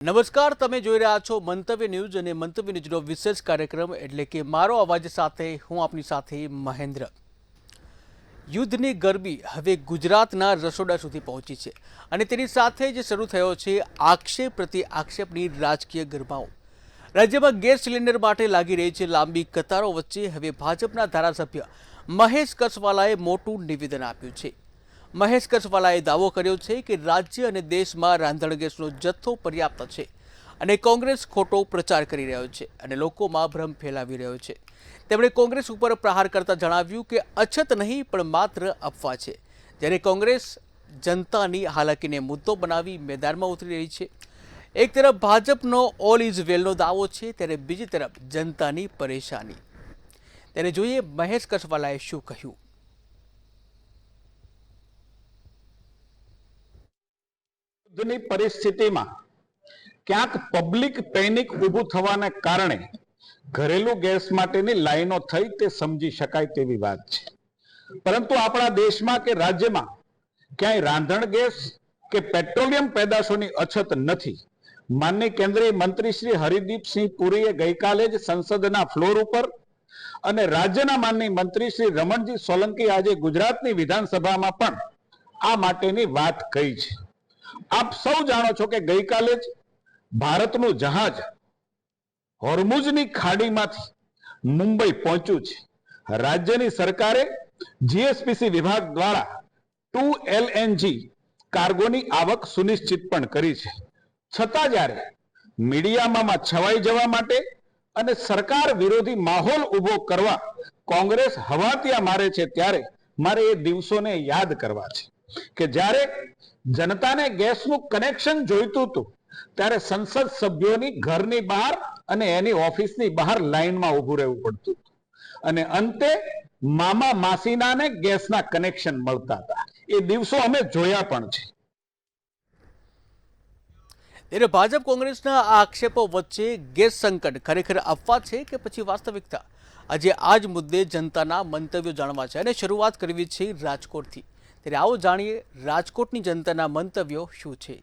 નમસ્કાર, તમે જોઈ રહ્યા છો મંતવ્ય ન્યૂઝ અને મંતવ્ય ન્યૂઝનો વિશેષ કાર્યક્રમ એટલે કે મારો અવાજ સાથે હું આપની સાથે મહેન્દ્ર। યુદ્ધની ગરમી હવે ગુજરાતના રસોડા સુધી પહોંચી છે અને તેની સાથે જ શરૂ થયો છે આક્ષેપ પ્રતિ આક્ષેપની રાજકીય ગરમાઓ। રાજ્યમાં ગેસ સિલિન્ડર માટે લાગી રહી છે લાંબી કતારો વચ્ચે હવે ભાજપના ધારાસભ્ય મહેશ કસવાલાએ મોટું નિવેદન આપ્યું છે। મહેશ કસવાલાએ દાવો કર્યો છે કે રાજ્ય અને દેશમાં રાંધણ ગેસનો જથ્થો પર્યાપ્ત છે અને કોંગ્રેસ ખોટો પ્રચાર કરી રહ્યો છે અને લોકોમાં ભ્રમ ફેલાવી રહ્યો છે। તેમણે કોંગ્રેસ ઉપર પ્રહાર કરતા જણાવ્યું કે અછત નહીં પણ માત્ર અફવા છે, જ્યારે કોંગ્રેસ જનતાની હાલાકીને મુદ્દો બનાવી મેદાનમાં ઉતરી રહી છે। એક તરફ ભાજપનો ઓલ ઇઝ વેલનો દાવો છે, ત્યારે બીજી તરફ જનતાની પરેશાની। તેને જોઈએ મહેશ કસવાલાએ શું કહ્યું। યુદ્ધની પરિસ્થિતિમાં ક્યાંક પબ્લિક પેનિક ઊભું થવાને કારણે ઘરેલું ગેસ માટેની લાઈનો થઈ તે સમજી શકાય તેવી વાત છે, પરંતુ આપણા દેશમાં કે રાજ્યમાં ક્યાંય રાંધણ ગેસ કે પેટ્રોલિયમ પેદાશોની અછત નથી। માનનીય કેન્દ્રીય મંત્રી શ્રી હરદીપસિંહ પુરીએ ગઈકાલે જ સંસદના ફ્લોર ઉપર અને રાજ્યના માનનીય મંત્રી શ્રી રમણજી સોલંકી આજે ગુજરાતની વિધાનસભામાં પણ આ માટેની વાત કહી છે। આપ સૌ જાણો છો કે ગઈકાલે જ ભારતનું જહાજ હોર્મુઝની ખાડીમાંથી મુંબઈ પહોંચ્યું છે। રાજ્યની સરકારે જીએસપીસી વિભાગ દ્વારા 2 LNG કાર્ગોની આવક સુનિશ્ચિત પણ કરી છે, છતાં જ્યારે મીડિયામાં છવાઈ જવા માટે અને સરકાર વિરોધી માહોલ ઊભો કરવા કોંગ્રેસ હવાતિયા મારે છે, ત્યારે મારે એ દિવસોને યાદ કરવા છે કે જ્યારે જનતાને ગેસનું કનેક્શન જોઈતું હતું ત્યારે સંસદ સભ્યોની ઘરની બહાર અને એની ઓફિસની બહાર લાઈનમાં ઊભું રહેવું પડતું હતું અને અંતે મામા માસીનાને ગેસના કનેક્શન મળતા હતા। એ દિવસો અમે જોયા પણ છે। ત્યારે ભાજપ કોંગ્રેસના આ આક્ષેપો વચ્ચે ગેસ સંકટ ખરેખર અફવા છે કે પછી વાસ્તવિકતા? આજે આ જ મુદ્દે જનતાના મંતવ્યો જાણવા છે અને શરૂઆત કરવી છે રાજકોટથી। ત્યારે આવો જાણીએ રાજકોટની જનતાના મંતવ્યો શું છે।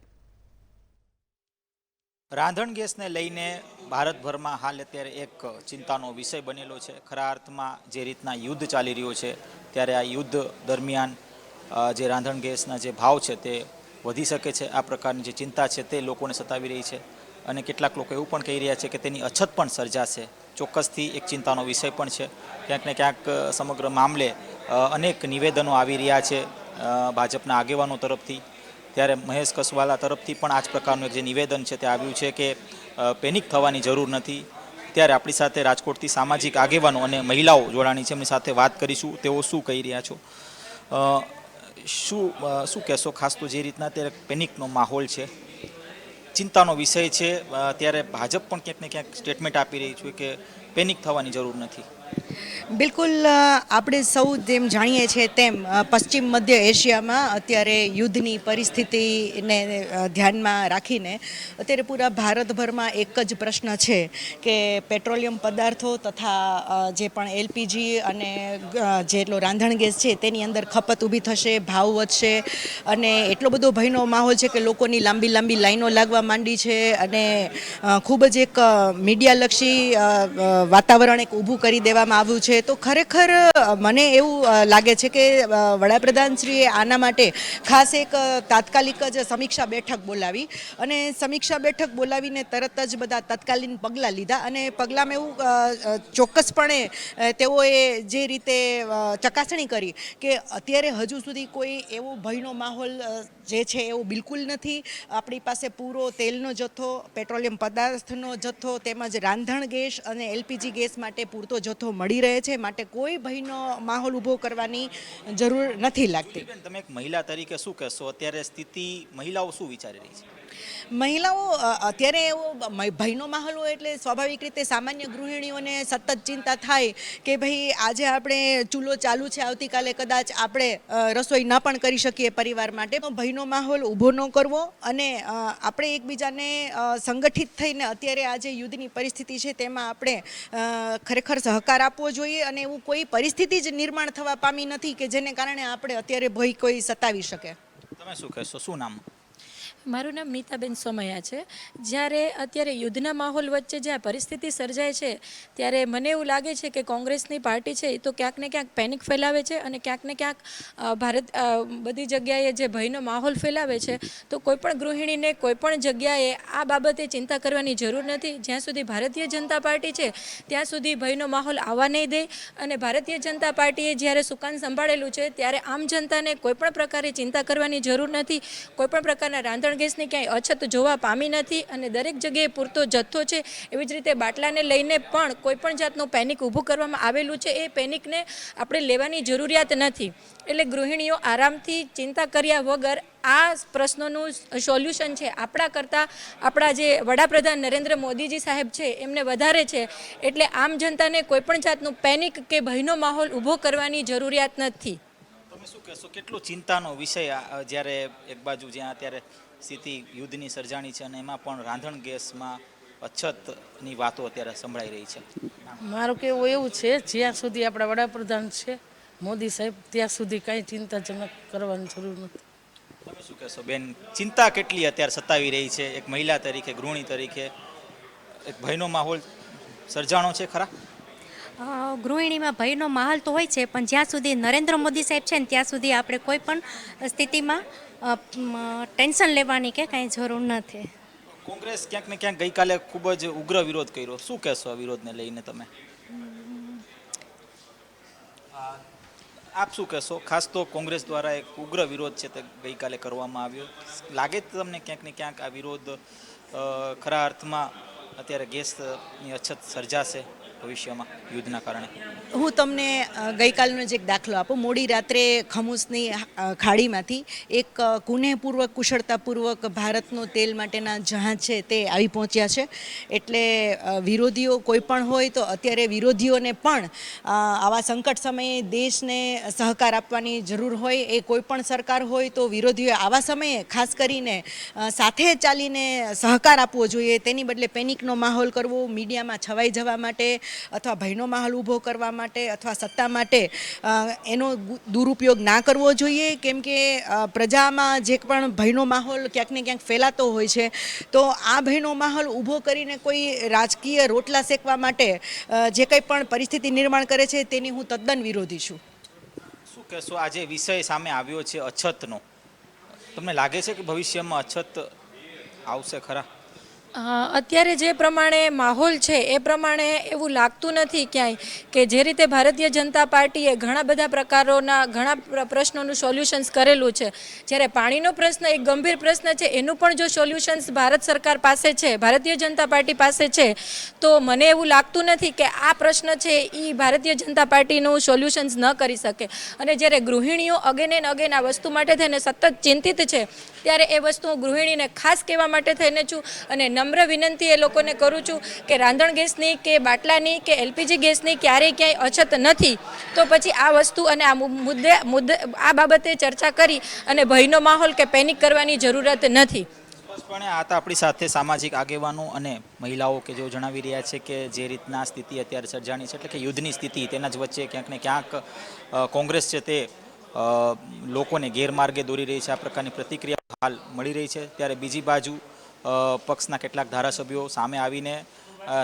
રાંધણ ગેસને લઈને ભારતભરમાં હાલ અત્યારે એક ચિંતાનો વિષય બનેલો છે। ખરા અર્થમાં જે રીતના યુદ્ધ ચાલી રહ્યું છે ત્યારે આ યુદ્ધ દરમિયાન જે રાંધણ ગેસના જે ભાવ છે તે વધી શકે છે, આ પ્રકારની જે ચિંતા છે તે લોકોને સતાવી રહી છે અને કેટલાક લોકો એવું પણ કહી રહ્યા છે કે તેની અછત પણ સર્જાશે। ચોક્કસથી એક ચિંતાનો વિષય પણ છે। ક્યાંક ને ક્યાંક સમગ્ર મામલે અનેક નિવેદનો આવી રહ્યા છે ભાજપના આગેવાનો તરફથી, ત્યારે મહેશ કસવાલા તરફથી પણ આ જ પ્રકારનું એક જે નિવેદન છે તે આવ્યું છે કે પેનિક થવાની જરૂર નથી। ત્યારે આપણી સાથે રાજકોટથી સામાજિક આગેવાનો અને મહિલાઓ જોડાણી છે, એમની સાથે વાત કરીશું, તેઓ શું કહી રહ્યા છો, શું કહેશો? ખાસ તો જે રીતના અત્યારે પેનિકનો માહોલ છે, ચિંતાનો વિષય છે, ત્યારે ભાજપ પણ ક્યાંક ને ક્યાંક સ્ટેટમેન્ટ આપી રહી છે કે પેનિક થવાની જરૂર નથી। બિલકુલ, આપણે સૌ જેમ જાણીએ છીએ તેમ પશ્ચિમ મધ્ય એશિયામાં અત્યારે યુદ્ધની પરિસ્થિતિને ધ્યાનમાં રાખીને અત્યારે પૂરા ભારતભરમાં એક જ પ્રશ્ન છે કે પેટ્રોલિયમ પદાર્થો તથા જે પણ એલપીજી અને જેટલો રાંધણ ગેસ છે તેની અંદર ખપત ઊભી થશે, ભાવ વધશે અને એટલો બધો ભયનો માહોલ છે કે લોકોની લાંબી લાંબી લાઈનો લાગવા માંડી છે અને ખૂબ જ એક મીડિયાલક્ષી વાતાવરણ એક ઊભું કરી દેવામાં આવ્યું છે। તો ખરેખર મને એવું લાગે છે કે વડાપ્રધાનશ્રીએ આના માટે ખાસ એક તાત્કાલિક જ સમીક્ષા બેઠક બોલાવી અને સમીક્ષા બેઠક બોલાવીને તરત જ બધા તત્કાલીન પગલાં લીધા અને પગલાંમાં એવું ચોક્કસપણે તેઓએ જે રીતે ચકાસણી કરી કે અત્યારે હજુ સુધી કોઈ એવો ભયનો માહોલ જે છે એવું બિલકુલ નથી। આપણી પાસે પૂરો તેલનો જથ્થો, પેટ્રોલિયમ પદાર્થનો જથ્થો તેમજ રાંધણ ગેસ અને એલપીજી ગેસ માટે પૂરતો જથ્થો મળી રહે છે, માટે કોઈ ભયનો માહોલ ઊભો કરવાની જરૂર નથી લાગતી। તમે એક મહિલા તરીકે શું કહેશો, અત્યારે સ્થિતિ મહિલાઓ શું વિચારી રહી છે? મહિલાઓ અત્યારે એવો ભયનો માહોલ હોય એટલે સ્વાભાવિક રીતે સામાન્ય ગૃહિણીઓને સતત ચિંતા થાય કે ભાઈ આજે આપણે ચૂલો ચાલુ છે, આવતીકાલે કદાચ આપણે રસોઈ ન પણ કરી શકીએ પરિવાર માટે। ભયનો માહોલ ઊભો ન કરવો અને આપણે એકબીજાને સંગઠિત થઈને અત્યારે આજે યુદ્ધની પરિસ્થિતિ છે તેમાં આપણે ખરેખર સહકાર આપવો જોઈએ અને એવું કોઈ પરિસ્થિતિ જ નિર્માણ થવા પામી નથી કે જેને કારણે આપણે અત્યારે ભય કોઈ સતાવી શકે। તમે શું કહેશો, શું નામ? મારું નામ નીતાબેન સોમૈયા છે. જ્યારે અત્યારે યુદ્ધના માહોલ વચ્ચે જે આ પરિસ્થિતિ સર્જાય છે ત્યારે મને એવું લાગે છે કે કોંગ્રેસની પાર્ટી છે એ તો ક્યાંક ને ક્યાંક પેનિક ફેલાવે છે અને ક્યાંક ને ક્યાંક બધી જગ્યાએ જે ભયનો માહોલ ફેલાવે છે. તો કોઈપણ ગૃહિણીને કોઈપણ જગ્યાએ આ બાબતે ચિંતા કરવાની જરૂર નથી. જ્યાં સુધી ભારતીય જનતા પાર્ટી છે ત્યાં સુધી ભયનો માહોલ આવવા નહીં દે. અને ભારતીય જનતા પાર્ટીએ જ્યારે સુકાન સંભાળેલું છે ત્યારે આમ જનતાને કોઈપણ પ્રકારે ચિંતા કરવાની જરૂર નથી. કોઈપણ પ્રકારના રાંધણ ગેસની ક્યાંય અછત જોવા પામી નથી અને દરેક જગ્યાએ પૂરતો જથ્થો છે. એવી જ રીતે બાટલાને લઈને પણ કોઈપણ જાતનું પેનિક ઊભું કરવામાં આવેલું છે. એ પેનિકને આપણે લેવાની જરૂરિયાત નથી. એટલે ગૃહિણીઓ આરામથી ચિંતા કર્યા વગર આ પ્રશ્નોનું સોલ્યુશન છે આપણા કરતાં આપણા જે વડાપ્રધાન નરેન્દ્ર મોદીજી સાહેબ છે એમને વધારે છે. એટલે આમ જનતાને કોઈપણ જાતનું પેનિક કે ભયનો માહોલ ઊભો કરવાની જરૂરિયાત નથી. તમે શું કહેશો, કેટલો ચિંતાનો વિષય જ્યારે એક બાજુ જ્યાં અત્યારે સ્થિતિ યુદ્ધની સર્જાણી છે અને એમાં પણ રાંધણ ગેસમાં અછતની વાતો અત્યારે સંભળાઈ રહી છે? મારું કહેવું એવું છે, જ્યાં સુધી આપણા વડાપ્રધાન છે મોદી સાહેબ ત્યાં સુધી કાંઈ ચિંતાજનક કરવાની જરૂર નથી. તમે શું કહેશો બેન, ચિંતા કેટલી અત્યારે સતાવી રહી છે? એક મહિલા તરીકે, ગૃહિણી તરીકે એક ભયનો માહોલ સર્જાણો છે ખરા? ગૃહિણીમાં ભયનો માહોલ તો હોય છે, પણ જ્યાં સુધી નરેન્દ્ર મોદી સાહેબ છે ને ત્યાં સુધી આપણે કોઈ પણ સ્થિતિમાં ટેન્શન લેવાની કે કાંઈ જરૂર નથી. કોંગ્રેસ ક્યાંક ને ક્યાંક ગઈકાલે ખૂબ જ ઉગ્ર વિરોધ કર્યો. શું કહેશો આ વિરોધને લઈને તમે? આપ શું કહેશો? ખાસ તો કોંગ્રેસ દ્વારા એક ઉગ્ર વિરોધ છે તે ગઈકાલે કરવામાં આવ્યો. લાગે તમને ક્યાંક ને ક્યાંક આ વિરોધ ખરા અર્થમાં અત્યારે ગેસની અછત સર્જાશે ભવિષ્યમાં યુદ્ધના કારણે? હું તમને ગઈકાલનો જ એક દાખલો આપું. મોડી રાત્રે ખમૂસની ખાડીમાંથી એક કુનેહપૂર્વક કુશળતાપૂર્વક ભારતનો તેલ માટેના જહાજ છે તે આવી પહોંચ્યા છે. એટલે વિરોધીઓ કોઈ પણ હોય તો અત્યારે વિરોધીઓને પણ આવા સંકટ સમયે દેશને સહકાર આપવાની જરૂર હોય. એ કોઈ પણ સરકાર હોય તો વિરોધીઓએ આવા સમયે ખાસ કરીને સાથે ચાલીને સહકાર આપવો જોઈએ. તેની બદલે પેનિકનો માહોલ કરવો, મીડિયામાં છવાઈ જવા માટે અથવા ભયનો માહોલ ઊભો કરવા માટે અથવા સત્તા માટે એનો દુરુપયોગ ના કરવો જોઈએ. કેમ કે પ્રજામાં જે પણ ભયનો માહોલ ક્યાંક ને ક્યાંક ફેલાતો હોય છે, તો આ ભયનો માહોલ ઊભો કરીને કોઈ રાજકીય રોટલા શેકવા માટે જે કંઈ પણ પરિસ્થિતિ નિર્માણ કરે છે તેની હું તદ્દન વિરોધી છું. શું કહેશો, આ જે વિષય સામે આવ્યો છે અછતનો, તમને લાગે છે કે ભવિષ્યમાં અછત આવશે ખરા? અત્યારે જે પ્રમાણે માહોલ છે એ પ્રમાણે એવું લાગતું નથી ક્યાંય કે જે રીતે ભારતીય જનતા પાર્ટીએ ઘણા બધા પ્રકારોના ઘણા પ્રશ્નોનું સોલ્યુશન્સ કરેલું છે. જ્યારે પાણીનો પ્રશ્ન એક ગંભીર પ્રશ્ન છે, એનું પણ જો સોલ્યુશન્સ ભારત સરકાર પાસે છે, ભારતીય જનતા પાર્ટી પાસે છે, તો મને એવું લાગતું નથી કે આ પ્રશ્ન છે એ ભારતીય જનતા પાર્ટીનું સોલ્યુશન્સ ન કરી શકે. અને જ્યારે ગૃહિણીઓ અગેન એન્ડ અગેન આ વસ્તુ માટે થઈને સતત ચિંતિત છે, ત્યારે એ વસ્તુ હું ગૃહિણીને ખાસ કહેવા માટે થઈને છું અને નમ્ર વિનંતી એ લોકોને કરું છું કે રાંધણ ગેસની કે બાટલાની કે એલપીજી ગેસની ક્યારેય ક્યાંય અછત નથી. તો પછી આ વસ્તુ અને આ મુદ્દે આ બાબતે ચર્ચા કરી અને ભયનો માહોલ કે પેનિક કરવાની જરૂરત નથી. સ્પષ્ટપણે આ તો આપણી સાથે સામાજિક આગેવાનો અને મહિલાઓ કે જેઓ જણાવી રહ્યા છે કે જે રીતના સ્થિતિ અત્યારે સર્જાણી છે, એટલે કે યુદ્ધની સ્થિતિ, તેના જ વચ્ચે ક્યાંક ને ક્યાંક કોંગ્રેસ છે તે લોકોને ગેરમાર્ગે દોરી રહી છે. આ પ્રકારની પ્રતિક્રિયા હાલ મળી રહી છે. ત્યારે બીજી બાજુ પક્ષના કેટલાક ધારાસભ્યો સામે આવીને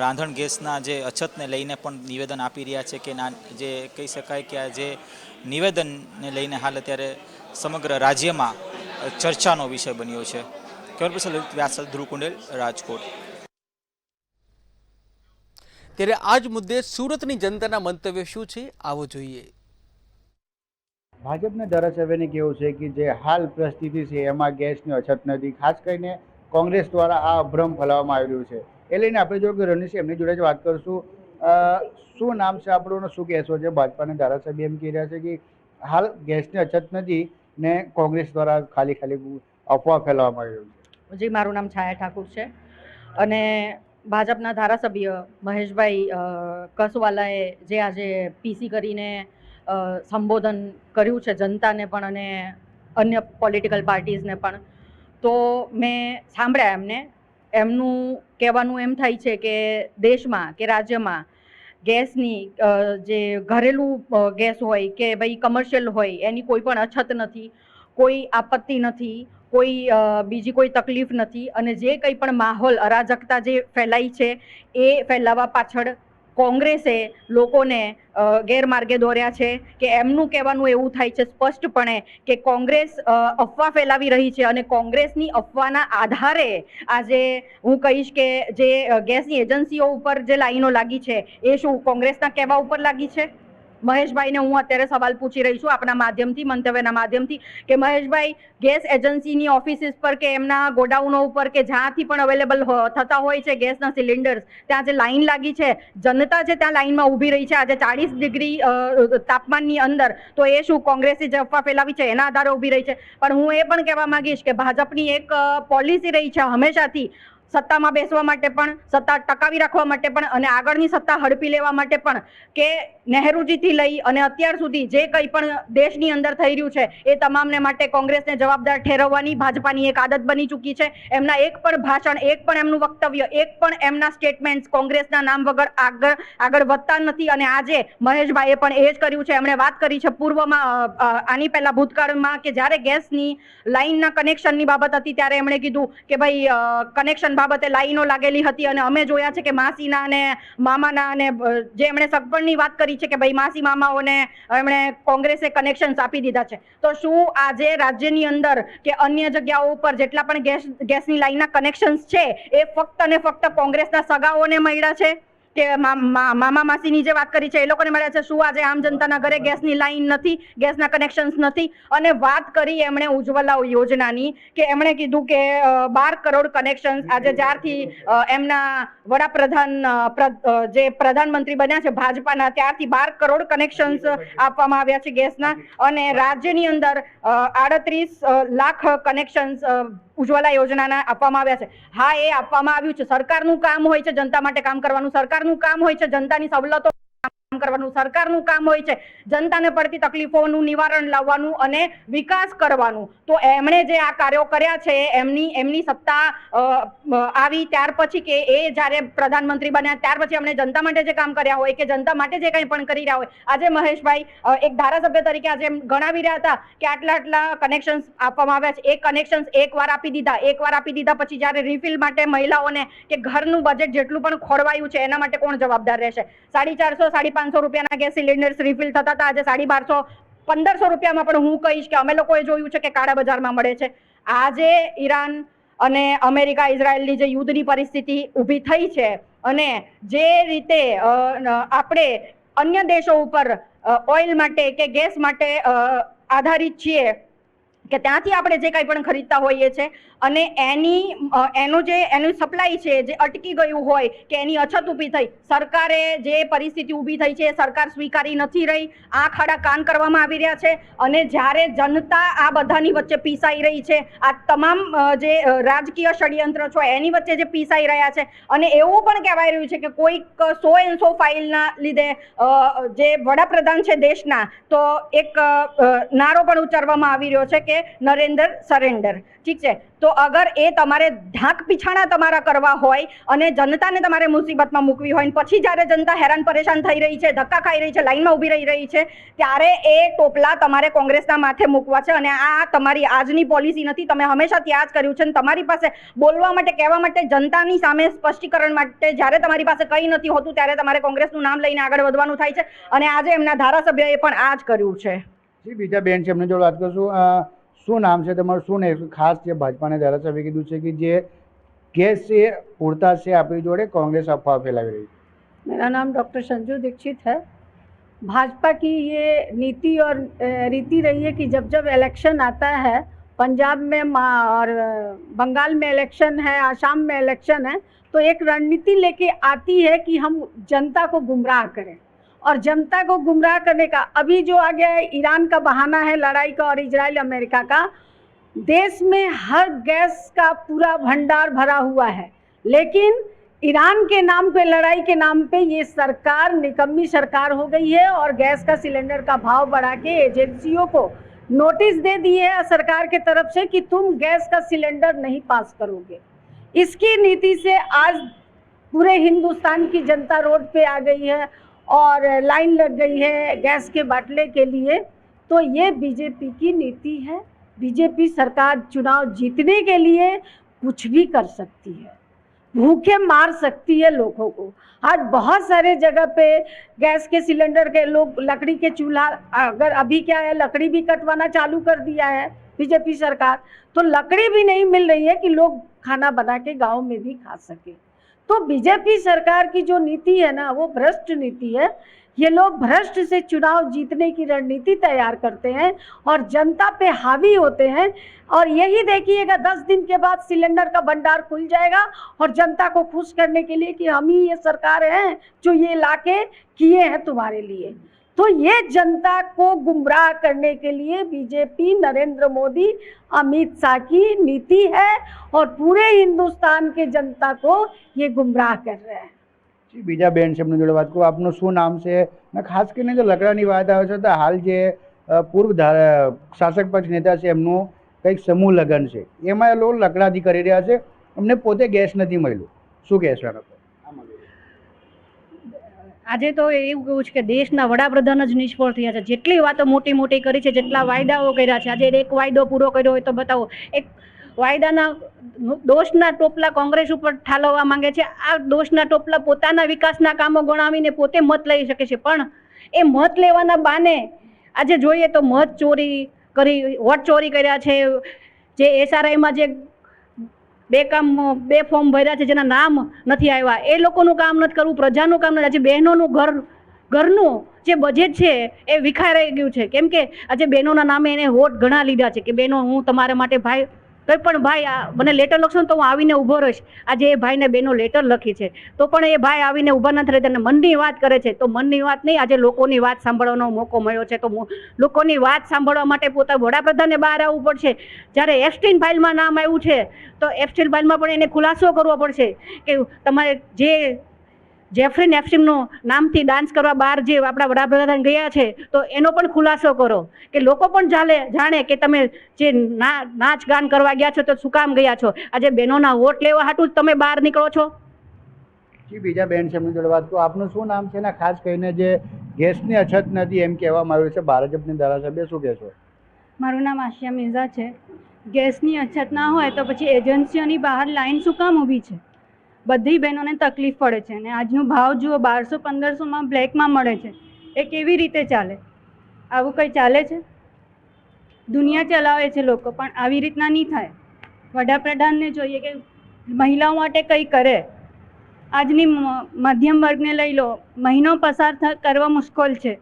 રાંધણ ગેસના જે અછતને લઈને પણ નિવેદન આપી રહ્યા છે કે જે કહી શકાય કે આ જે નિવેદનને લઈને હાલ અત્યારે સમગ્ર રાજ્યમાં ચર્ચાનો વિષય બન્યો છે. કેવલ પ્રસાદ, લલિત વ્યાસ, ધ્રુવ કુંડેલ, રાજકોટ. ત્યારે આ જ મુદ્દે સુરતની જનતાના મંતવ્ય શું છે, આવો જોઈએ. ભાજપના ધારાસભ્યને કેવું છે કે જે હાલ પરિસ્થિતિ છે એમાં ગેસની અછત નથી. ખાસ કરીને કોંગ્રેસ દ્વારા આ ભ્રમ ફેલાવવામાં આવી રહ્યું છે. એ લઈને આપણે જો કે રણજીત એમની જોડે જ વાત કરશું. શું નામ છે આપણું, શું કહેશો? છે ભાજપાના ધારાસભ્ય એમ કહી રહ્યા છે કે હાલ ગેસની અછત નથી ને કોંગ્રેસ દ્વારા ખાલી અફવા ફેલાવવામાં આવી રહ્યું છે. જી, મારું નામ છાયા ઠાકુર છે અને ભાજપના ધારાસભ્ય મહેશભાઈ કસવાલાએ જે આજે પીસી કરીને સંબોધન કર્યું છે જનતાને પણ અને અન્ય પોલિટિકલ પાર્ટીઝને પણ, તો મેં સાંભળ્યા એમનું કહેવાનું એમ થાય છે કે દેશમાં કે રાજ્યમાં ગેસની જે ઘરેલું ગેસ હોય કે ભાઈ કમર્શિયલ હોય એની કોઈ પણ અછત નથી, કોઈ આપત્તિ નથી, કોઈ બીજી કોઈ તકલીફ નથી. અને જે કંઈ પણ માહોલ અરાજકતા જે ફેલાઈ છે એ ફેલાવવા પાછળ કોંગ્રેસે લોકોને ગેરમાર્ગે દોર્યા છે. કે એમનું કહેવાનું એવું થાય છે સ્પષ્ટપણે કે કોંગ્રેસ અફવા ફેલાવી રહી છે અને કોંગ્રેસની અફવાના આધારે આજે હું કહીશ કે જે ગેસની એજન્સીઓ ઉપર જે લાઈનો લાગી છે એ શું કોંગ્રેસના કહેવા ઉપર લાગી છે? મહેશભાઈને હું અત્યારે સવાલ પૂછી રહી છું આપણા માધ્યમથી, મંતવ્યના માધ્યમથી, કે મહેશભાઈ, ગેસ એજન્સીની ઓફિસીસ પર કે એમના ગોડાઉનો ઉપર કે જ્યાંથી પણ અવેલેબલ થતા હોય છે ગેસના સિલિન્ડર્સ, ત્યાં જે લાઈન લાગી છે, જનતા છે ત્યાં લાઈનમાં ઊભી રહી છે આજે 40 ડિગ્રી તાપમાનની અંદર, તો એ શું કોંગ્રેસે જે અફવા ફેલાવી છે એના આધારે ઊભી રહી છે? પણ હું એ પણ કહેવા માંગીશ કે ભાજપની એક પોલિસી રહી છે હંમેશાથી, સત્તામાં બેસવા માટે પણ, સત્તા ટકાવી રાખવા માટે પણ અને આગળની સત્તા હડપી લેવા માટે પણ, કે નહેરુજીથી લઈ અને અત્યાર સુધી જે કંઈ પણ દેશની અંદર થઈ રહ્યું છે એ તમામને માટે કોંગ્રેસને જવાબદાર ઠેરવવાની ભાજપાની એક આદત બની ચૂકી છે. એમના એક પણ ભાષણ, એક પણ એમનું વક્તવ્ય, એક પણ એમના સ્ટેટમેન્ટ્સ કોંગ્રેસના નામ વગર આગળ વધતા નથી. અને આજે મહેશભાઈએ પણ એ જ કર્યું છે. એમણે વાત કરી છે પૂર્વમાં, આની પહેલા ભૂતકાળમાં, કે જ્યારે ગેસની લાઈનના કનેક્શનની બાબત હતી ત્યારે એમણે કીધું કે ભાઈ કનેક્શન બાબતે લાઈનો લાગેલી હતી અને અમે જોયા છે કે માસીના અને મામાના, અને જે એમણે સગપણની વાત કરી છે કે ભાઈ માસી મામાઓને એમણે કોંગ્રેસે કનેક્શન્સ આપી દીધા છે. તો શું આજે રાજ્યની અંદર કે અન્ય જગ્યાઓ ઉપર જેટલા પણ ગેસની લાઈનના કનેક્શન્સ છે એ ફક્ત અને ફક્ત કોંગ્રેસના સગાઓને મળ્યા છે કે મામા માસીની જે વાત કરી છે એ લોકોને મળ્યા છે? શું આજે આમ જનતાના ઘરે ગેસની લાઈન નથી, ગેસના કનેક્શન્સ નથી? અને વાત કરી એમણે ઉજ્જવલા યોજનાની, કે એમણે કીધું કે 12 કરોડ કનેક્શન્સ આજે જ્યારથી એમના વડાપ્રધાન જે પ્રધાનમંત્રી બન્યા છે ભાજપાના, ત્યારથી 12 કરોડ કનેક્શન્સ આપવામાં આવ્યા છે ગેસના. અને રાજ્યની અંદર 38 લાખ કનેક્શન્સ ઉજ્જવલા યોજનાના આપવામાં આવ્યા છે. હા, એ આપવામાં આવ્યું છે. સરકારનું કામ હોય છે જનતા માટે કામ કરવાનું, સરકારનું કામ હોય છે જનતાની સવલતો કામ કરવાનું, સરકારનું કામ હોય છે જનતાને પડતી તકલીફોનું નિવારણ લાવવાનું અને વિકાસ કરવાનું. તો એમણે જે આ કાર્યો કર્યા છે એમની સત્તા આવી ત્યાર પછી, કે એ જ્યારે પ્રધાનમંત્રી બન્યા ત્યાર પછી એમણે જનતા માટે જે કામ કર્યા હોય, કે જનતા માટે જે કંઈ પણ કરી રહ્યા હોય, આજે મહેશભાઈ એક ધારાસભ્ય તરીકે આજે ગણાવી રહ્યા હતા કે આટલા કનેક્શન્સ આપવામાં આવ્યા છે. એ કનેક્શન્સ એકવાર આપી દીધા પછી જ્યારે રિફિલ માટે મહિલાઓને કે ઘરનું બજેટ જેટલું પણ ખોરવાયું છે એના માટે કોણ જવાબદાર રહેશે? 450-550 રૂપિયાના ગેસ સિલિન્ડર્સ રિફિલ થતા હતા, આજે 1200-1500 રૂપિયામાં પણ હું કહીશ કે અમે લોકોએ જોયું છે કે કાળા બજારમાં મળે છે. આજે ઈરાન અને અમેરિકા ઇઝરાયલની જે યુદ્ધની પરિસ્થિતિ ઊભી થઈ છે અને જે રીતે આપણે અન્ય દેશો ઉપર ઓઇલ માટે કે ગેસ માટે આધારિત છીએ, કે ત્યાંથી આપણે જે કંઈ પણ ખરીદતા હોઈએ છીએ અને એનું સપ્લાય છે જે અટકી ગયું હોય કે એની અછત ઊભી થઈ, સરકારે જે પરિસ્થિતિ ઊભી થઈ છે એ સરકાર સ્વીકારી નથી રહી. આંખ આડા કાન કરવામાં આવી રહ્યા છે. અને જ્યારે જનતા આ બધાની વચ્ચે પીસાઈ રહી છે, આ તમામ જે રાજકીય ષડયંત્ર છે એની વચ્ચે જે પીસાઈ રહ્યા છે, અને એવું પણ કહેવાય રહ્યું છે કે કોઈક 100 ફાઇલના લીધે જે વડાપ્રધાન છે દેશના, તો એક નારો પણ ઉચ્ચારવામાં આવી રહ્યો છે કે નરેન્દ્ર સરેન્ડર. ઠીક છે, તો અગર એ તમારે ઢાંક પીછાણા તમારા કરવા હોય અને જનતાને તમારે મુસીબતમાં મૂકવી હોય, પછી જ્યારે જનતા હેરાન પરેશાન થઈ રહી છે, ધક્કા ખાઈ રહી છે, લાઈનમાં ઊભી રહી છે, ત્યારે એ ટોપલા તમારે કોંગ્રેસના માથે મૂકવા છે. અને આ તમારી આજની પોલિસી નથી, તમે હંમેશાથી આ જ કર્યું છે. અને તમારી પાસે બોલવા માટે, કહેવા માટે, જનતાની સામે સ્પષ્ટીકરણ માટે જ્યારે તમારી પાસે કંઈ નથી હોતું ત્યારે તમારે કોંગ્રેસનું નામ લઈને આગળ વધવાનું થાય છે. અને આજે એમના ધારાસભ્યએ પણ આ જ કર્યું છે. જી, બીજા બેન છે એમની જોડે વાત કરશું. શું નામ છે તમારું? શું નહીં? ખાસ જે ભાજપાના ધારાસભ્ય કીધું છે કે જે ગેસ છે પૂરતા છે આપણી જોડે, કોંગ્रेस अफवाह फैला रही है. मेरा नाम डॉक्टर संजू दीक्षित है. भाजपा की ये नीति और रीति रही है कि जब जब इलेक्शन आता है, पंजाब में और बंगाल में इलेक्शन है, आसाम में इलेक्शन है, तो एक रणनीति लेके आती है कि हम जनता को गुमराह करें. और जनता को गुमराह करने का अभी जो आ गया है ईरान का बहाना है लड़ाई का और इजराइल अमेरिका का. देश में हर गैस का पूरा भंडार भरा हुआ है, लेकिन ईरान के नाम पे, लड़ाई के नाम पे ये सरकार निकम्मी सरकार हो गई है और गैस का सिलेंडर का भाव बढ़ा के एजेंसियों को नोटिस दे दिए है सरकार के तरफ से कि तुम गैस का सिलेंडर नहीं पास करोगे. इसकी नीति से आज पूरे हिंदुस्तान की जनता रोड पे आ गई है और लाइन लग गई है गैस के बाटले के लिए. तो ये बीजेपी की नीति है बीजेपी सरकार चुनाव जीतने के लिए कुछ भी कर सकती है, भूखे मार सकती है लोगों को। आज बहुत सारे जगह पे गैस के सिलेंडर के लोग लकड़ी के चूल्हा, अगर अभी क्या है लकड़ी भी कटवाना चालू कर दिया है बीजेपी सरकार, तो लकड़ी भी नहीं मिल रही है कि लोग खाना बना के गांव में भी खा सके। तो बीजेपी सरकार की जो नीति है ना वो भ्रष्ट नीति है। ये लोग भ्रष्ट से चुनाव जीतने की रणनीति तैयार करते हैं और जनता पे हावी होते हैं। और यही देखिएगा 10 दिन के बाद सिलेंडर का भंडार खुल जाएगा और जनता को खुश करने के लिए कि हम ही ये सरकार हैं जो ये लाके किए हैं तुम्हारे लिए। तो ये जनता को गुमराह करने के लिए बीजेपी, नरेंद्र मोदी, अमित शाह की नीति है और पूरे हिंदुस्तान के जनता को ये गुमराह कर रहे हैं। બીજા બેન છે એમની જોડે વાત કરું. આપનું શું નામ છે ને ખાસ કરીને જો લકડાની વાત આવે છે તો હાલ જે પૂર્વ શાસક પક્ષ નેતા છે એમનું કંઈક સમૂહ લગ્ન છે, એમાં એ લોકો લકડાથી કરી રહ્યા છે, એમને પોતે ગેસ નથી મળ્યું, શું કહેશો એના પર? આજે તો એવું કેવું છે કે દેશના વડાપ્રધાન જ નિષ્ફળ થયા છે. જેટલી વાતો મોટી મોટી કરી છે, જેટલા વાયદાઓ કર્યા છે, આજે એક વાયદો પૂરો કર્યો હોય તો બતાવો. એક વાયદાના દોષના ટોપલા કોંગ્રેસ ઉપર ઠાલવવા માંગે છે. આ દોષના ટોપલા પોતાના વિકાસના કામો ગણાવીને પોતે મત લઈ શકે છે, પણ એ મત લેવાના બાને આજે જોઈએ તો મત ચોરી કરી, વોટ ચોરી કર્યા છે. જે SRIમાં જે બે ફોર્મ ભર્યા છે જેના નામ નથી આવ્યા, એ લોકોનું કામ નથી કરવું, પ્રજાનું કામ નથી. આજે બહેનોનું ઘરનું જે બજેટ છે એ વિખારાઈ ગયું છે, કેમ કે આજે બહેનોના નામે એને વોટ ઘણા લીધા છે કે બહેનો હું તમારા માટે ભાઈ કંઈ પણ ભાઈ મને લેટર લખશો ને તો હું આવીને ઊભો રહીશ. આજે એ ભાઈને બેનો લેટર લખી છે તો પણ એ ભાઈ આવીને ઊભા નથી રહેતા અને મનની વાત કરે છે. તો મનની વાત નહીં, આજે લોકોની વાત સાંભળવાનો મોકો મળ્યો છે. તો લોકોની વાત સાંભળવા માટે પોતા વડાપ્રધાને બહાર આવવું પડશે. જ્યારે એફસ્ટીન ફાઇલમાં નામ આવ્યું છે તો એફસ્ટીન ફાઇલમાં પણ એને ખુલાસો કરવો પડશે કે તમારે જે જેફરીન એફસ્ટીનનું નામથી ડાન્સ કરવા બહાર જે આપણા વડાપ્રધાન ગયા છે તો એનો પણ ખુલાસો કરો કે લોકો પણ જાણે કે તમે જે નાચ ગાન કરવા ગયા છો તો શું કામ ગયા છો. આજે બહેનોના વોટ લેવા હાટું જ તમે બહાર નીકળો છો. જી બીજા બેન છે એમની જોડે વાત કરું. આપનું શું નામ છે ને ખાસ કરીને જે ગેસની અછત નથી એમ કહેવામાં આવ્યું છે ભાજપની ધારાસભ્ય, શું કહેશો? મારું નામ આશિયા મિર્ઝા છે. ગેસની અછત ના હોય તો પછી એજન્સીઓની બહાર લાઈન શું કામ ઊભી છે? બધી બહેનોને તકલીફ પડે છે અને આજનો ભાવ જુઓ 1200-1500માં બ્લેકમાં મળે છે. એ કેવી રીતે ચાલે? આવું કંઈ ચાલે છે? દુનિયા ચલાવે છે લોકો, પણ આવી રીતના નહીં થાય. વડાપ્રધાનને જોઈએ કે મહિલાઓ માટે કંઈ કરે. આજની મધ્યમ વર્ગને લઈ લો, મહિનો પસાર કરવા મુશ્કેલ છે.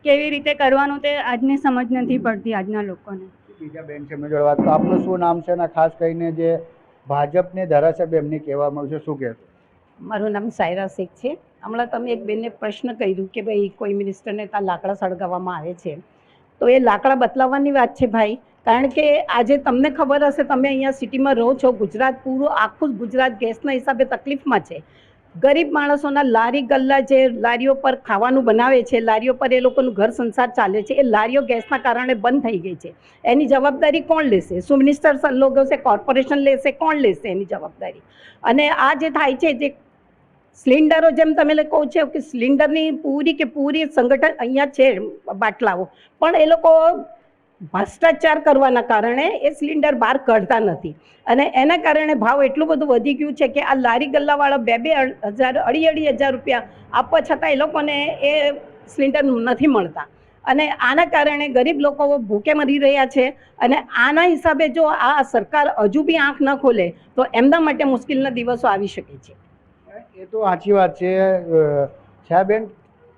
કેવી રીતે કરવાનું તે આજને સમજ નથી પડતી આજના લોકોને. બીજા બેન છે એમની જોડે વાત કરું. આપનું શું નામ છે અને ખાસ કરીને જે ભાજપને ધારાસભ્ય એમને કહેવામાં આવ્યું છે, શું કહેશો? મારું નામ સાયરા શેખ છે. હમણાં તમે એક બેનને પ્રશ્ન કર્યું કે ભાઈ કોઈ મિનિસ્ટરને ત્યાં લાકડા સળગાવવામાં આવે છે, તો એ લાકડા બદલાવવાની વાત છે ભાઈ. કારણ કે આજે તમને ખબર હશે, તમે અહીંયા સિટીમાં રહો છો, ગુજરાત પૂરું આખું ગુજરાત ગેસના હિસાબે તકલીફમાં છે. ગરીબ માણસોના લારી ગલ્લા જે લારીઓ પર ખાવાનું બનાવે છે, લારીઓ પર એ લોકોનું ઘર સંસાર ચાલે છે, એ લારીઓ ગેસના કારણે બંધ થઈ ગઈ છે. એની જવાબદારી કોણ લેશે? શું મિનિસ્ટર લોકો છે, કોર્પોરેશન લેશે, કોણ લેશે એની જવાબદારી? અને આ જે થાય છે, જે સિલિન્ડરો જેમ તમે કહો છો કે સિલિન્ડરની પૂરી કે પૂરી સંગઠન અહીંયા છે બાટલાઓ, પણ એ લોકો ભ્રષ્ટાચાર કરવાના કારણે એ સિલિન્ડર બહાર કાઢતા નથી અને એના કારણે ભાવ એટલું બધું વધી ગયું છે કે આ લારી ગલ્લાવાળા 2,000 2,500 રૂપિયા આપવા છતાં એ લોકોને એ સિલિન્ડર નથી મળતા અને આના કારણે ગરીબ લોકો ભૂખે મરી રહ્યા છે. અને આના હિસાબે જો આ સરકાર હજુ બી આંખ ન ખોલે તો એમના માટે મુશ્કેલના દિવસો આવી શકે છે. એ તો સાચી વાત છે છાયાબેન.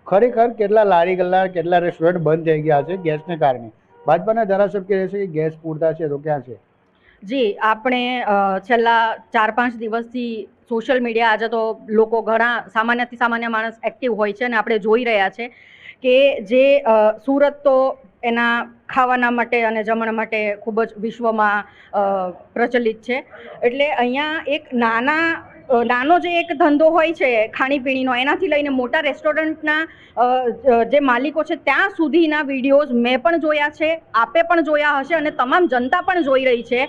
ખરેખર કેટલા લારી ગલ્લા, કેટલા રેસ્ટોરન્ટ બંધ થઈ ગયા છે ગેસને કારણે. ભાજપાના ધારાસભ્ય કહે છે કે ગેસ પૂરતા છે, તો ક્યાં છે? જી, આપણે છેલ્લા 4-5 દિવસથી સોશિયલ મીડિયા, આજે તો લોકો ઘણા સામાન્યથી સામાન્ય માણસ એક્ટિવ હોય છે અને આપણે જોઈ રહ્યા છે કે જે સુરત તો એના ખાવાના માટે અને જમણ માટે ખૂબ જ વિશ્વમાં પ્રચલિત છે. એટલે અહીંયા એક નાનો જે એક ધંધો હોય છે ખાણીપીણીનો, એનાથી લઈને મોટા રેસ્ટોરન્ટના જે માલિકો છે ત્યાં સુધીના વિડીયોઝ મેં પણ જોયા છે, આપે પણ જોયા હશે અને તમામ જનતા પણ જોઈ રહી છે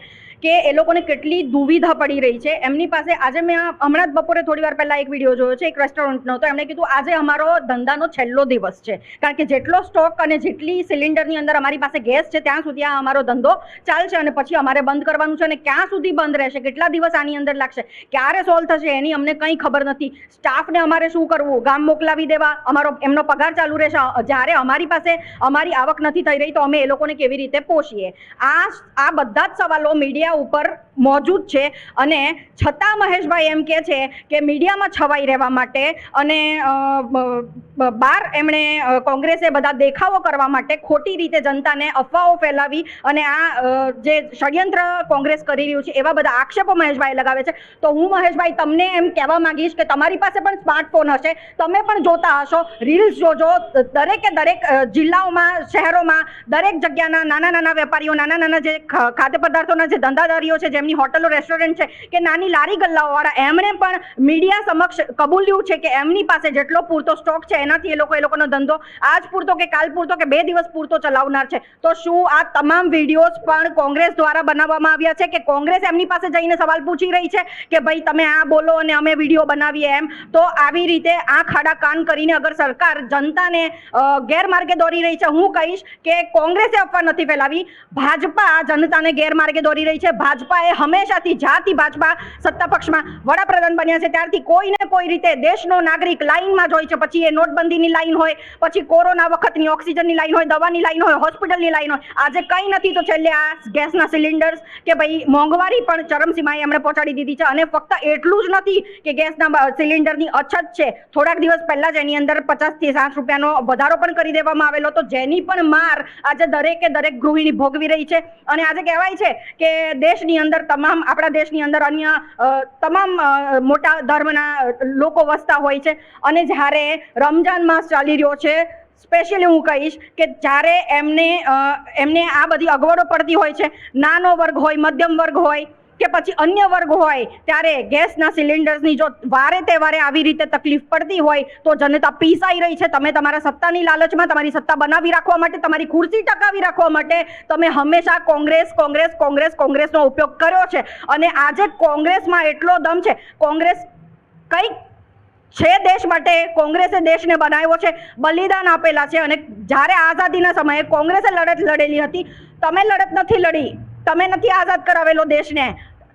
કે એ લોકોને કેટલી દુવિધા પડી રહી છે એમની પાસે. આજે મેં હમણાં જ બપોરે થોડી વાર પહેલાં એક વિડીયો જોયો છે એક રેસ્ટોરન્ટનો, તો એમણે કીધું આજે અમારો ધંધાનો છેલ્લો દિવસ છે, કારણ કે જેટલો સ્ટોક અને જેટલી સિલિન્ડરની અંદર અમારી પાસે ગેસ છે ત્યાં સુધી આ અમારો ધંધો ચાલશે અને પછી અમારે બંધ કરવાનું છે. અને ક્યાં સુધી બંધ રહેશે, કેટલા દિવસ આની અંદર લાગશે, ક્યારે સોલ્વ થશે એની અમને કંઈ ખબર નથી. સ્ટાફને અમારે શું કરવું, ગામ મોકલાવી દેવા, એમનો પગાર ચાલુ રહેશે. જ્યારે અમારી પાસે અમારી આવક નથી થઈ રહી તો અમે એ લોકોને કેવી રીતે પોષીએ? આ બધા જ સવાલો મીડિયા ઉપર મોજૂદ છે અને છતાં મહેશભાઈ એમ કહે છે કે મીડિયામાં છવાઈ રહેવા માટે અને બહાર એમણે કોંગ્રેસે બધા દેખાવો કરવા માટે ખોટી રીતે જનતાને અફવાઓ ફેલાવી અને આ જે ષડયંત્ર કોંગ્રેસ કરી રહ્યું છે એવા બધા આક્ષેપો મહેશભાઈ લગાવે છે. તો હું મહેશભાઈ તમને એમ કહેવા માંગીશ કે તમારી પાસે પણ સ્માર્ટફોન હશે, તમે પણ જોતા હશો, રીલ્સ જોજો. દરેકે દરેક જિલ્લાઓમાં, શહેરોમાં, દરેક જગ્યાના નાના નાના વેપારીઓ, નાના નાના જે ખાદ્ય પદાર્થોના જે ધંધાદારીઓ છે, જેમની હોટલો, રેસ્ટોરન્ટ છે કે નાની લારી ગલ્લાઓવાળા, એમણે પણ મીડિયા સમક્ષ કબૂલ્યું છે કે એમની પાસે જેટલો પૂરતો સ્ટોક છે એનાથી એ લોકોનો ધંધો આજ પૂરતો કે કાલ પૂરતો કે 2 દિવસ પૂરતો ચલાવનાર છે. તો શું આ તમામ વિડીયોઝ પણ કોંગ્રેસ દ્વારા બનાવવામાં આવ્યા છે કે કોંગ્રેસ એમની પાસે જઈને સવાલ પૂછી રહી છે કે ભાઈ તમે આ બોલો અને અમે વિડીયો બનાવીએ એમ? તો આવી રીતે આંખ આડા કાન કરીને અગર સરકાર જનતાને ગેરમાર્ગે દોરી રહી છે, હું કહીશ કે કોંગ્રેસે અફવા નથી ફેલાવી, ભાજપા જનતાને ગેરમાર્ગે દોરી રહી છે. ભાજપાએ હંમેશાથી, જ્યાંથી ભાજપા સત્તા પક્ષમાં વડાપ્રધાન બન્યા છે ત્યારથી કોઈ ને કોઈ રીતે દેશનો નાગરિક લાઈનમાં જ હોય છે. પછી એ નોટબંધીની લાઈન હોય, પછી કોરોના વખતની ઓક્સિજનની લાઈન હોય, દવાની લાઈન હોય, હોસ્પિટલની લાઈન હોય. આજે કંઈ નથી તો છેલ્લે આ ગેસના સિલિન્ડર્સ કે ભાઈ મોંઘવારી પણ ચરમસીમાએ એમણે પહોંચાડી દીધી છે. અને ફક્ત એટલું જ નથી કે ગેસના સિલિન્ડરની અછત છે, થોડાક દિવસ પહેલા જ એની અંદર 50 થી 60 રૂપિયાનો વધારો પણ કરી દેવામાં આવેલો, તો જેની પણ માર આજે દરેકે દરેક ગૃહિણી ભોગવી રહી છે. અને આજે કહેવાય છે કે દેશની અંદર તમામ, આપણા દેશની અંદર અન્ય તમામ મોટા ધર્મના લોકો વસતા હોય છે અને જ્યારે રમજાન માસ ચાલી રહ્યો છે, સ્પેશિયલી હું કહીશ કે જ્યારે એમને આ બધી અગવડો પડતી હોય છે, નાનો વર્ગ હોય, મધ્યમ વર્ગ હોય કે પછી અન્ય વર્ગ હોય, ત્યારે ગેસના સિલિન્ડર્સની જો વારે તે વારે આવી રીતે તકલીફ પડતી હોય તો જનતા પીસાઈ રહી છે. તમે તમારા સત્તાની લાલચમાં, તમારી સત્તા બનાવી રાખવા માટે, તમારી ખુરશી ટકાવી રાખવા માટે તમે હંમેશા કોંગ્રેસનો ઉપયોગ કર્યો છે. અને આજે કોંગ્રેસમાં એટલો દમ છે, કોંગ્રેસ કંઈક છે દેશ માટે, કોંગ્રેસે દેશને બનાવ્યો છે, બલિદાન આપેલા છે. અને જ્યારે આઝાદીના સમયે કોંગ્રેસે લડત લડેલી હતી, તમે લડત નથી લડી, તમે નથી આઝાદ કરાવેલો દેશને.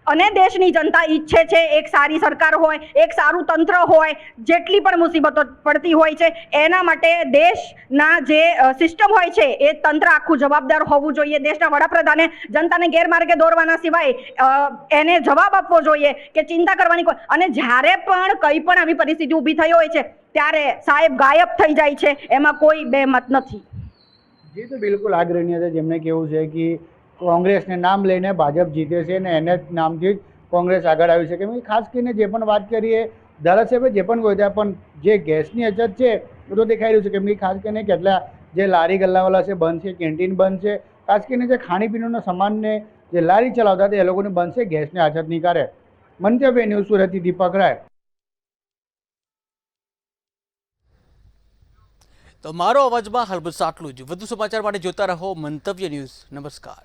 અને દેશની જનતા ઈચ્છે છે એક સારી સરકાર હોય, એક સારું તંત્ર હોય, જેટલી પણ મુસીબતો પડતી હોય છે એના માટે દેશના જે સિસ્ટમ હોય છે એ તંત્ર આખું જવાબદાર હોવું જોઈએ. દેશના વડાપ્રધાને જનતાને ગેરમાર્ગે દોરવાના સિવાય એને જવાબ આપવો જોઈએ કે ચિંતા કરવાની કોઈ. અને જ્યારે પણ કંઈ પણ આવી પરિસ્થિતિ ઊભી થઈ હોય છે ત્યારે સાહેબ ગાયબ થઈ જાય છે, એમાં કોઈ બેમત નથી. જી, તો બિલકુલ આગ્રહણીય છે. જેમને કેવું છે કે કોંગ્રેસને નામ લઈને ભાજપ જીતે છે અને એને નામથી જ કોંગ્રેસ આગળ આવી છે. કેમ કે ખાસ કરીને જે પણ વાત કરીએ, ધારાસભ્ય જે પણ કોઈ પણ જે ગેસની અછત છે એ તો દેખાઈ રહ્યું છે. કેમ કે ખાસ કરીને કેટલા જે લારી ગલ્લાવાળા છે બંધ છે, કેન્ટીન બંધ છે, ખાસ કરીને જે ખાણીપીણીનો સામાનને જે લારી ચલાવતા હતા એ લોકોને બંધ છે ગેસની અછતની કારણે. મંતવ્ય ન્યૂઝ સુરતથી દીપક રાય. તો મારો અવાજમાં હાલ બસ આટલું જ. વધુ સમાચાર માટે જોતા રહો મંતવ્ય ન્યૂઝ. નમસ્કાર.